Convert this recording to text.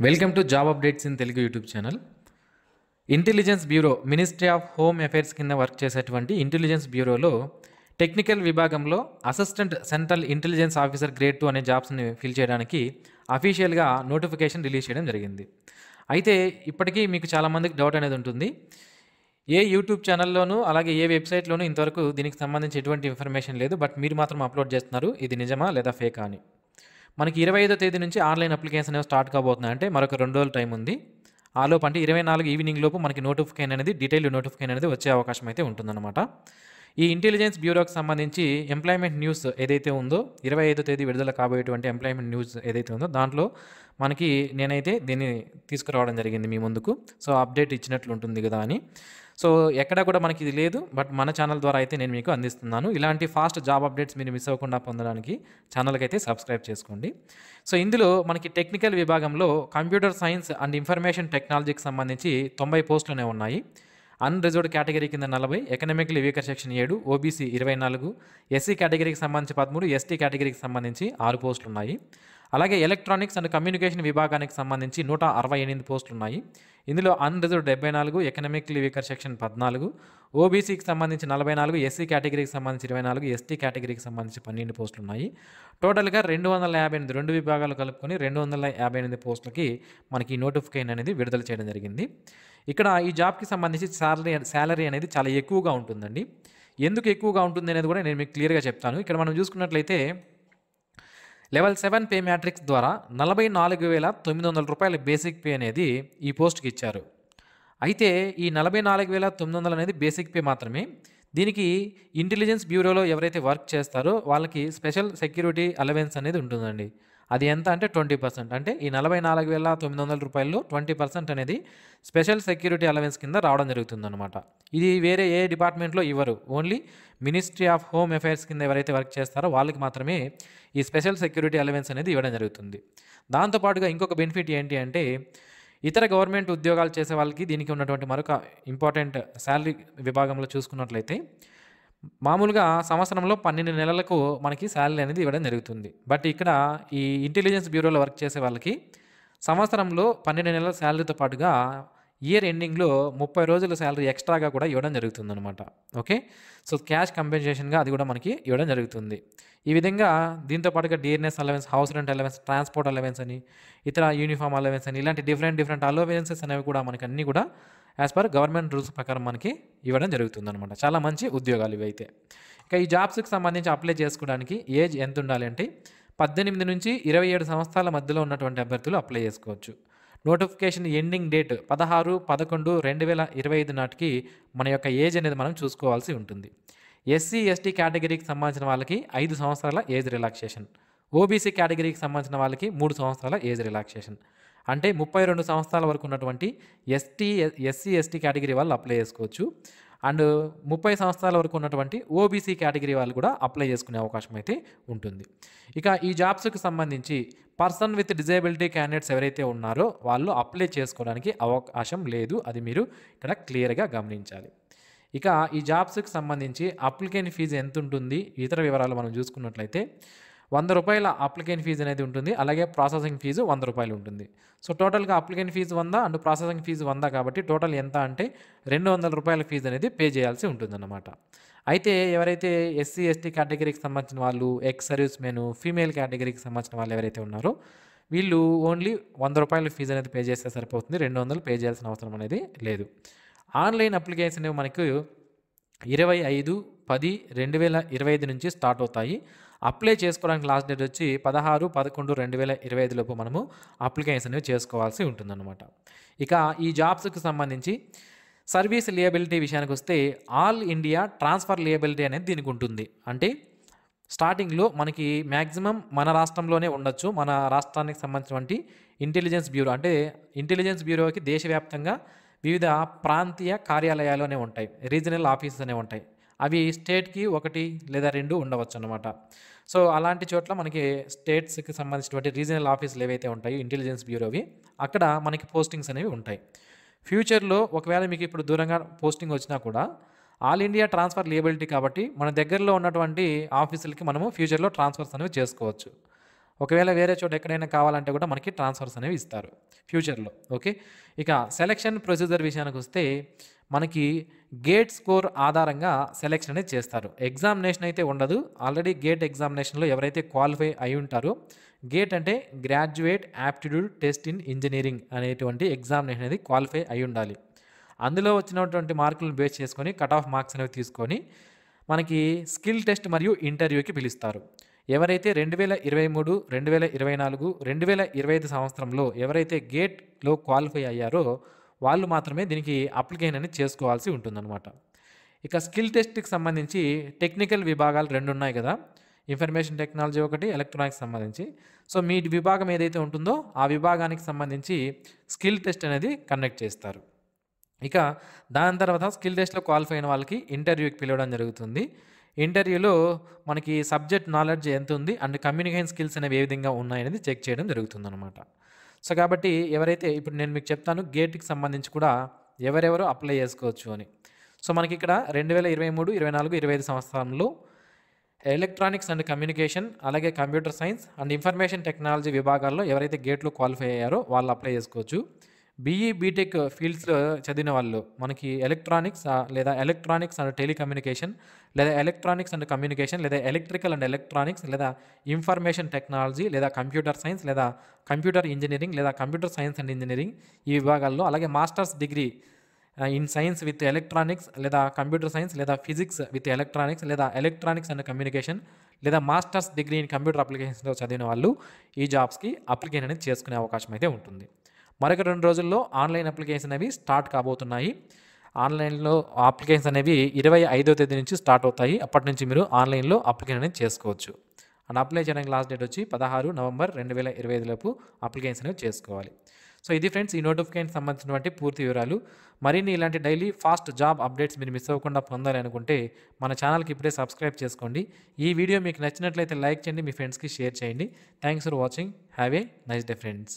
Welcome to job updates in Telugu YouTube channel. Intelligence bureau ministry of home affairs కింద work చేసేటువంటి intelligence బ్యూరోలో technical విభాగంలో assistant central intelligence officer grade 2 అనే జాబ్స్ని fill చేయడానికి అఫీషియల్గా notification release చేయడం జరిగింది. అయితే ఇప్పటికీ మీకు చాలామందికి డౌట్ అనేది ఉంటుంది, ఏ యూట్యూబ్ ఛానల్లోనూ అలాగే ఏ వెబ్సైట్లోనూ ఇంతవరకు దీనికి సంబంధించి ఎటువంటి ఇన్ఫర్మేషన్ లేదు, బట్ మీరు మాత్రం అప్లోడ్ చేస్తున్నారు, ఇది నిజమా లేదా ఫేకా అని. మనకి 25వ తేదీ నుంచి ఆన్లైన్ అప్లికేషన్ అనేవి స్టార్ట్ కాబోతున్నాయి. అంటే మరొక 2 రోజుల టైం ఉంది. ఆ లోపు అంటే 24 ఈవినింగ్ లోపు మనకి నోటిఫికేషన్ అనేది డీటెయిల్డ్ నోటిఫికేషన్ అనేది వచ్చే అవకాశం అయితే ఉంటుందన్నమాట. ఈ ఇంటెలిజెన్స్ బ్యూరోకి సంబంధించి ఎంప్లాయ్మెంట్ న్యూస్ ఏదైతే ఉందో 25వ తేదీ విడుదల కాబోయేటువంటి ఎంప్లాయ్మెంట్ న్యూస్ ఏదైతే ఉందో దాంట్లో మనకి నేనైతే దీన్ని తీసుకురావడం జరిగింది మీ ముందుకు. సో అప్డేట్ ఇచ్చినట్లు ఉంటుంది కదా అని. సో ఎక్కడ కూడా మనకి ఇది లేదు, బట్ మన ఛానల్ ద్వారా అయితే నేను మీకు అందిస్తున్నాను. ఇలాంటి ఫాస్ట్ జాబ్ అప్డేట్స్ మీరు మిస్ అవ్వకుండా పొందడానికి ఛానల్కి అయితే సబ్స్క్రైబ్ చేసుకోండి. సో ఇందులో మనకి టెక్నికల్ విభాగంలో కంప్యూటర్ సైన్స్ అండ్ ఇన్ఫర్మేషన్ టెక్నాలజీకి సంబంధించి 90 పోస్టులనే ఉన్నాయి. అన్రిజర్వ్డ్ కేటగిరీ కింద 40, economically weaker section 7, OBC 24, SC కేటగిరీకి సంబంధించి 13, ఎస్టీ కేటగిరీకి సంబంధించి 6 పోస్టులు ఉన్నాయి. అలాగే ఎలక్ట్రానిక్స్ అండ్ కమ్యూనికేషన్ విభాగానికి సంబంధించి 168 పోస్టులు ఉన్నాయి. ఇందులో అన్రిజర్వ్డ్ 74, ఎకనామికలీ వీకర్ సెక్షన్ 14, ఓబీసీకి సంబంధించి 44, ఎస్సీ కేటగిరీకి సంబంధించి 24, ఎస్టీ కేటగిరీకి సంబంధించి 12 పోస్టులు ఉన్నాయి. టోటల్గా 258, 2 విభాగాలు కలుపుకొని 258 పోస్టులకి మనకి నోటిఫికేషన్ అనేది విడుదల చేయడం జరిగింది. ఇక్కడ ఈ జాబ్కి సంబంధించి శాలరీ అనేది చాలా ఎక్కువగా ఉంటుందండి. ఎందుకు ఎక్కువగా ఉంటుంది అనేది కూడా నేను మీకు క్లియర్గా చెప్తాను. ఇక్కడ మనం చూసుకున్నట్లయితే లెవెల్ 7 పే మ్యాట్రిక్స్ ద్వారా 44,900 రూపాయల బేసిక్ పే అనేది ఈ పోస్ట్కి ఇచ్చారు. అయితే ఈ 44,900 అనేది బేసిక్ పే మాత్రమే. దీనికి ఇంటెలిజెన్స్ బ్యూరోలో ఎవరైతే వర్క్ చేస్తారో వాళ్ళకి స్పెషల్ సెక్యూరిటీ అలవెన్స్ అనేది ఉంటుందండి. అది ఎంత అంటే 20%. అంటే ఈ 44,900 రూపాయల్లో 20% అనేది స్పెషల్ సెక్యూరిటీ అలవెన్స్ కింద రావడం జరుగుతుందన్నమాట. ఇది వేరే ఏ డిపార్ట్మెంట్లో ఇవ్వరు. Only ministry of home affairs కింద ఎవరైతే వర్క్ చేస్తారో వాళ్ళకి మాత్రమే ఈ స్పెషల్ సెక్యూరిటీ అలవెన్స్ అనేది ఇవ్వడం జరుగుతుంది. దాంతోపాటుగా ఇంకొక బెనిఫిట్ ఏంటి అంటే ఇతర గవర్నమెంట్ ఉద్యోగాలు చేసే వాళ్ళకి దీనికి ఉన్నటువంటి మరొక ఇంపార్టెంట్ శాలరీ విభాగంలో చూసుకున్నట్లయితే మామూలుగా సంవత్సరంలో 12 నెలలకు మనకి శాలరీ అనేది ఇవ్వడం జరుగుతుంది. బట్ ఇక్కడ ఈ ఇంటెలిజెన్స్ బ్యూరోలో వర్క్ చేసే వాళ్ళకి సంవత్సరంలో 12 నెలల శాలరీతో పాటుగా ఇయర్ ఎండింగ్లో 30 రోజుల శాలరీ ఎక్స్ట్రాగా కూడా ఇవ్వడం జరుగుతుందన్నమాట. ఓకే, సో క్యాష్ కంపెన్సేషన్గా అది కూడా మనకి ఇవ్వడం జరుగుతుంది. ఈ విధంగా దీంతో పాటుగా DNS allowance, house rent allowance, transport allowance అని, ఇతర యూనిఫామ్ అలవెన్స్ అని, ఇలాంటి డిఫరెంట్ అలవెన్సెస్ అనేవి కూడా మనకి అన్నీ కూడా యాజ్ పర్ గవర్నమెంట్ రూల్స్ ప్రకారం మనకి ఇవ్వడం జరుగుతుందన్నమాట. చాలా మంచి ఉద్యోగాలు ఇవి. అయితే ఇక ఈ జాబ్స్కి సంబంధించి అప్లై చేసుకోవడానికి ఏజ్ ఎంత ఉండాలి అంటే 18 నుంచి 27 సంవత్సరాల మధ్యలో ఉన్నటువంటి అభ్యర్థులు అప్లై చేసుకోవచ్చు. నోటిఫికేషన్ ఎండింగ్ డేట్ 16/11/2025 నాటికి మన యొక్క ఏజ్ అనేది మనం చూసుకోవాల్సి ఉంటుంది. ఎస్సీ ఎస్టీ కేటగిరీకి సంబంధించిన వాళ్ళకి 5 సంవత్సరాల ఏజ్ రిలాక్సేషన్, ఓబీసీ కేటగిరీకి సంబంధించిన వాళ్ళకి 3 సంవత్సరాల ఏజ్ రిలాక్సేషన్. అంటే 32 సంవత్సరాల వరకు ఉన్నటువంటి ఎస్సీ ఎస్టీ కేటగిరీ వాళ్ళు అప్లై చేసుకోవచ్చు. అండ్ 30 సంవత్సరాల వరకు ఉన్నటువంటి ఓబీసీ కేటగిరీ వాళ్ళు కూడా అప్లై చేసుకునే అవకాశం అయితే ఉంటుంది. ఇక ఈ జాబ్స్కి సంబంధించి పర్సన్ విత్ డిజేబిలిటీ క్యాండిడేట్స్ ఎవరైతే ఉన్నారో వాళ్ళు అప్లై చేసుకోవడానికి అవకాశం లేదు. అది మీరు ఇక్కడ క్లియర్గా గమనించాలి. ఇక ఈ జాబ్స్కి సంబంధించి అప్లికేషన్ ఫీజు ఎంత ఉంటుంది, ఇతర వివరాలు మనం చూసుకున్నట్లయితే 100 రూపాయల అప్లికేషన్ ఫీజు అనేది ఉంటుంది. అలాగే ప్రాసెసింగ్ ఫీజు 100 రూపాయలు ఉంటుంది. సో టోటల్గా application fee 100 and processing fee 100 కాబట్టి టోటల్ ఎంత అంటే 200 రూపాయల ఫీజు అనేది పే చేయాల్సి ఉంటుందన్నమాట. అయితే ఎవరైతే ఎస్సీ ఎస్టీ కేటగిరీకి సంబంధించిన వాళ్ళు, ఎక్స్ సర్వీస్ మెన్, ఫీమేల్ కేటగిరీకి సంబంధించిన వాళ్ళు ఎవరైతే ఉన్నారో వీళ్ళు ఓన్లీ 100 రూపాయల ఫీజు అనేది పే చేస్తే సరిపోతుంది. 200 పే చేయాల్సిన అవసరం అనేది లేదు. ఆన్లైన్ అప్లికేషన్ మనకు 25/10/2025 నుంచి స్టార్ట్ అవుతాయి. అప్లై చేసుకోవడానికి లాస్ట్ డేట్ వచ్చి 16/11/2025 లోపు మనము అప్లికేషన్ అనేవి చేసుకోవాల్సి ఉంటుందన్నమాట. ఇక ఈ జాబ్స్కి సంబంధించి సర్వీస్ లియబిలిటీ విషయానికి వస్తే ఆల్ ఇండియా ట్రాన్స్ఫర్ లియబిలిటీ అనేది దీనికి ఉంటుంది. అంటే స్టార్టింగ్లో మనకి మ్యాక్సిమం మన రాష్ట్రంలోనే ఉండొచ్చు. మన రాష్ట్రానికి సంబంధించినటువంటి ఇంటెలిజెన్స్ బ్యూరో అంటే ఇంటెలిజెన్స్ బ్యూరోకి దేశవ్యాప్తంగా వివిధ ప్రాంతీయ కార్యాలయాలు ఉంటాయి, రీజనల్ ఆఫీసెస్ అనేవి ఉంటాయి. అవి స్టేట్కి 1 లేదా 2 ఉండవచ్చు అన్నమాట. సో అలాంటి చోట్ల మనకి స్టేట్స్కి సంబంధించినటువంటి రీజనల్ ఆఫీసులు ఏవైతే ఉంటాయో ఇంటెలిజెన్స్ బ్యూరోవి అక్కడ మనకి పోస్టింగ్స్ అనేవి ఉంటాయి. ఫ్యూచర్లో ఒకవేళ మీకు ఇప్పుడు దూరంగా పోస్టింగ్ వచ్చినా కూడా ఆల్ ఇండియా ట్రాన్స్ఫర్ లియబిలిటీ కాబట్టి మన దగ్గరలో ఉన్నటువంటి ఆఫీసులకి మనము ఫ్యూచర్లో ట్రాన్స్ఫర్స్ అనేవి చేసుకోవచ్చు. ఒకవేళ వేరే చోట ఎక్కడైనా కావాలంటే కూడా మనకి ట్రాన్స్ఫర్స్ అనేవి ఇస్తారు ఫ్యూచర్లో. ఓకే, ఇక సెలక్షన్ ప్రొసీజర్ విషయానికి వస్తే మనకి గేట్ స్కోర్ ఆధారంగా సెలెక్షన్ అనేది చేస్తారు. ఎగ్జామినేషన్ అయితే ఉండదు. ఆల్రెడీ గేట్ ఎగ్జామినేషన్లో ఎవరైతే క్వాలిఫై అయి ఉంటారో, గేట్ అంటే graduate aptitude test in engineering అనేటువంటి ఎగ్జామినేషన్ అనేది క్వాలిఫై అయి ఉండాలి. అందులో వచ్చినటువంటి మార్కులను బేస్ చేసుకొని కట్ ఆఫ్ మార్క్స్ అనేవి తీసుకొని మనకి స్కిల్ టెస్ట్ మరియు ఇంటర్వ్యూకి పిలుస్తారు. ఎవరైతే 2023, 2024, 2025 సంవత్సరంలో ఎవరైతే గేట్లో క్వాలిఫై అయ్యారో వాళ్ళు మాత్రమే దీనికి అప్లికేషన్ అనేది చేసుకోవాల్సి ఉంటుందన్నమాట. ఇక స్కిల్ టెస్ట్కి సంబంధించి టెక్నికల్ విభాగాలు 2 ఉన్నాయి కదా, ఇన్ఫర్మేషన్ టెక్నాలజీ ఒకటి, ఎలక్ట్రానిక్స్ సంబంధించి. సో మీ విభాగం ఏదైతే ఉంటుందో ఆ విభాగానికి సంబంధించి స్కిల్ టెస్ట్ అనేది కండక్ట్ చేస్తారు. ఇక దాని తర్వాత స్కిల్ టెస్ట్లో క్వాలిఫై అయిన వాళ్ళకి ఇంటర్వ్యూకి పిలవడం జరుగుతుంది. ఇంటర్వ్యూలో మనకి సబ్జెక్ట్ నాలెడ్జ్ ఎంత ఉంది అండ్ కమ్యూనికేషన్ స్కిల్స్ అనేవి ఏ విధంగా ఉన్నాయనేది చెక్ చేయడం జరుగుతుందన్నమాట. సో కాబట్టి ఎవరైతే ఇప్పుడు నేను మీకు చెప్తాను గేట్కి సంబంధించి కూడా ఎవరెవరు అప్లై చేసుకోవచ్చు అని. సో మనకి ఇక్కడ 2023, 24, 25 సంవత్సరంలో ఎలక్ట్రానిక్స్ అండ్ కమ్యూనికేషన్, అలాగే computer science and information technology విభాగాల్లో ఎవరైతే గేట్లో క్వాలిఫై అయ్యారో వాళ్ళు అప్లై చేసుకోవచ్చు. బీఈ బీటెక్ ఫీల్డ్స్లో చదివిన వాళ్ళు మనకి ఎలక్ట్రానిక్స్ లేదా ఎలక్ట్రానిక్స్ అండ్ టెలికమ్యూనికేషన్ లేదా ఎలక్ట్రానిక్స్ అండ్ కమ్యూనికేషన్ లేదా ఎలక్ట్రికల్ అండ్ ఎలక్ట్రానిక్స్ లేదా ఇన్ఫర్మేషన్ టెక్నాలజీ లేదా కంప్యూటర్ సైన్స్ లేదా కంప్యూటర్ ఇంజనీరింగ్ లేదా కంప్యూటర్ సైన్స్ అండ్ ఇంజనీరింగ్ ఈ విభాగాల్లో, అలాగే masters degree in science with electronics లేదా కంప్యూటర్ సైన్స్ లేదా ఫిజిక్స్ విత్ ఎలక్ట్రానిక్స్ లేదా ఎలక్ట్రానిక్స్ అండ్ కమ్యూనికేషన్ లేదా మాస్టర్స్ డిగ్రీ ఇన్ కంప్యూటర్ అప్లికేషన్స్లో చదివిన వాళ్ళు ఈ జాబ్స్కి అప్లికేషన్ అనేది చేసుకునే అవకాశం అయితే ఉంటుంది. మరొక 2 రోజుల్లో ఆన్లైన్ అప్లికేషన్ అనేవి స్టార్ట్ కాబోతున్నాయి. ఆన్లైన్లో అప్లికేషన్స్ అనేవి 25వ తేదీ నుంచి స్టార్ట్ అవుతాయి. అప్పటి నుంచి మీరు ఆన్లైన్లో అప్లికేషన్ అనేది చేసుకోవచ్చు. అండ్ అప్లై చేయడానికి లాస్ట్ డేట్ వచ్చి 16 నవంబర్ 2025 లోపు అప్లికేషన్ అనేవి చేసుకోవాలి. సో ఇది ఫ్రెండ్స్ ఈ నోటిఫికేషన్ సంబంధించినటువంటి పూర్తి వివరాలు. మరిన్ని ఇలాంటి డైలీ ఫాస్ట్ జాబ్ అప్డేట్స్ మీరు మిస్ అవ్వకుండా పొందాలి అనుకుంటే మన ఛానల్కి ఇప్పుడే సబ్స్క్రైబ్ చేసుకోండి. ఈ వీడియో మీకు నచ్చినట్లయితే లైక్ చేయండి, మీ ఫ్రెండ్స్కి షేర్ చేయండి. Thanks for watching. Have a nice day friends.